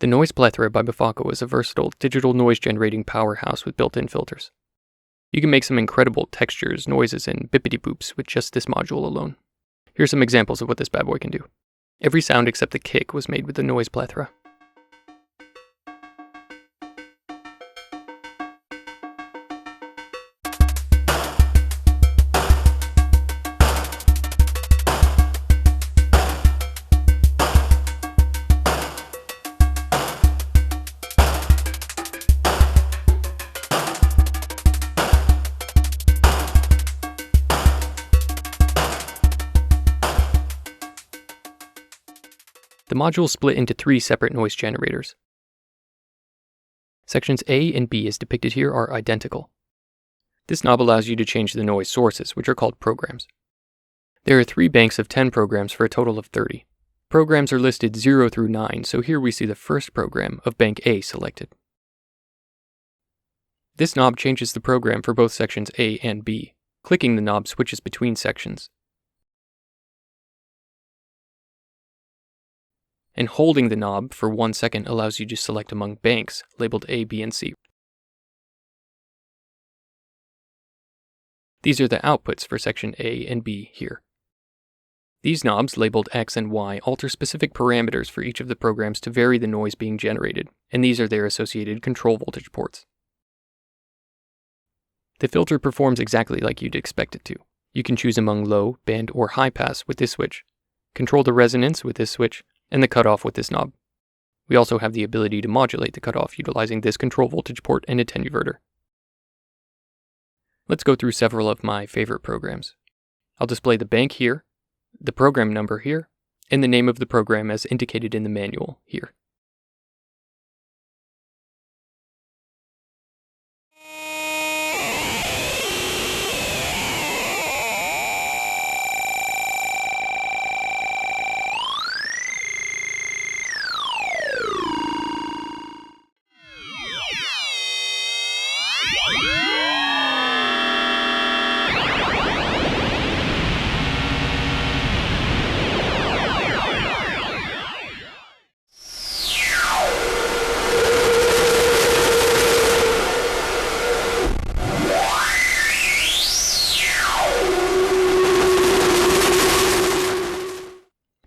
The Noise Plethora by Befaco is a versatile digital noise generating powerhouse with built-in filters. You can make some incredible textures, noises, and bippity boops with just this module alone. Here's some examples of what this bad boy can do. Every sound except the kick was made with the Noise Plethora. The module split into 3 separate noise generators. Sections A and B as depicted here are identical. This knob allows you to change the noise sources, which are called programs. There are 3 banks of 10 programs for a total of 30. Programs are listed 0 through 9, so here we see the first program of bank A selected. This knob changes the program for both sections A and B. Clicking the knob switches between sections. And holding the knob for 1 second allows you to select among banks labeled A, B, and C. These are the outputs for section A and B here. These knobs, labeled X and Y, alter specific parameters for each of the programs to vary the noise being generated, and these are their associated control voltage ports. The filter performs exactly like you'd expect it to. You can choose among low, band, or high pass with this switch, control the resonance with this switch, and the cutoff with this knob. We also have the ability to modulate the cutoff utilizing this control voltage port and attenuverter. Let's go through several of my favorite programs. I'll display the bank here, the program number here, and the name of the program as indicated in the manual here.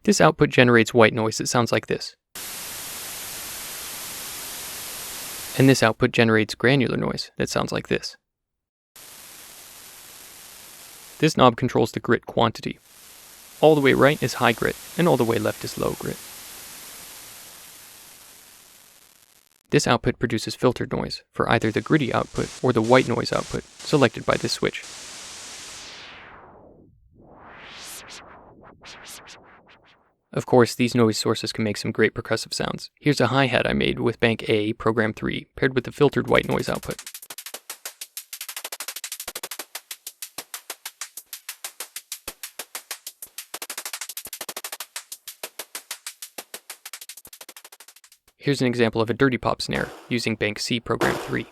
This output generates white noise that sounds like this. And this output generates granular noise that sounds like this. This knob controls the grit quantity. All the way right is high grit, and all the way left is low grit. This output produces filtered noise for either the gritty output or the white noise output, selected by this switch. Of course, these noise sources can make some great percussive sounds. Here's a hi-hat I made with bank A, program 3, paired with the filtered white noise output. Here's an example of a dirty pop snare using bank C, program 3.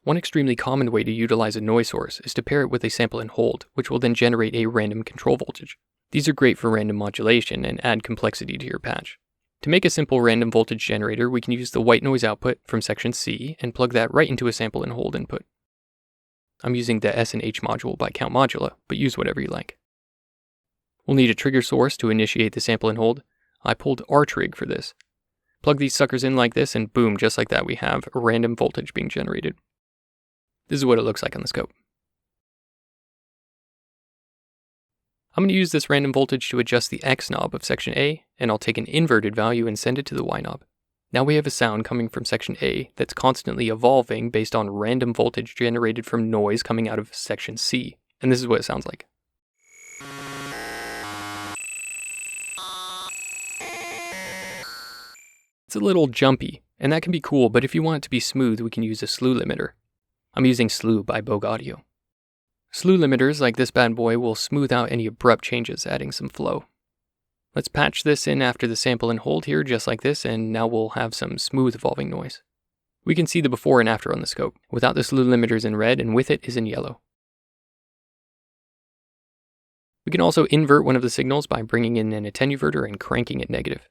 One extremely common way to utilize a noise source is to pair it with a sample and hold, which will then generate a random control voltage. These are great for random modulation and add complexity to your patch. To make a simple random voltage generator, we can use the white noise output from section C and plug that right into a sample and hold input. I'm using the S and H module by Count Modula, but use whatever you like. We'll need a trigger source to initiate the sample and hold. I pulled R-trig for this. Plug these suckers in like this and boom, just like that we have a random voltage being generated. This is what it looks like on the scope. I'm going to use this random voltage to adjust the X knob of section A, and I'll take an inverted value and send it to the Y knob. Now we have a sound coming from section A that's constantly evolving based on random voltage generated from noise coming out of section C, and this is what it sounds like. It's a little jumpy, and that can be cool, but if you want it to be smooth, we can use a slew limiter. I'm using Slew by Bogue Audio. Slew limiters like this bad boy will smooth out any abrupt changes, adding some flow. Let's patch this in after the sample and hold here just like this, and now we'll have some smooth evolving noise. We can see the before and after on the scope. Without the slew limiter is in red and with it is in yellow. We can also invert one of the signals by bringing in an attenuverter and cranking it negative.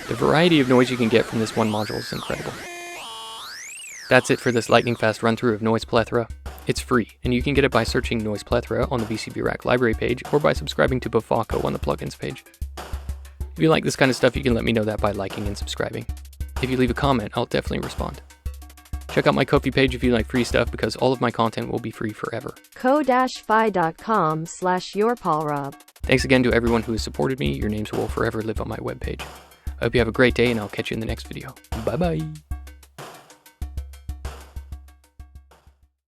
The variety of noise you can get from this one module is incredible. That's it for this lightning-fast run-through of Noise Plethora. It's free, and you can get it by searching Noise Plethora on the VCV Rack library page or by subscribing to Befaco on the plugins page. If you like this kind of stuff, you can let me know that by liking and subscribing. If you leave a comment, I'll definitely respond. Check out my Ko-fi page if you like free stuff, because all of my content will be free forever. ko-fi.com/yourpaulrob. Thanks again to everyone who has supported me. Your names will forever live on my webpage. I hope you have a great day, and I'll catch you in the next video. Bye bye.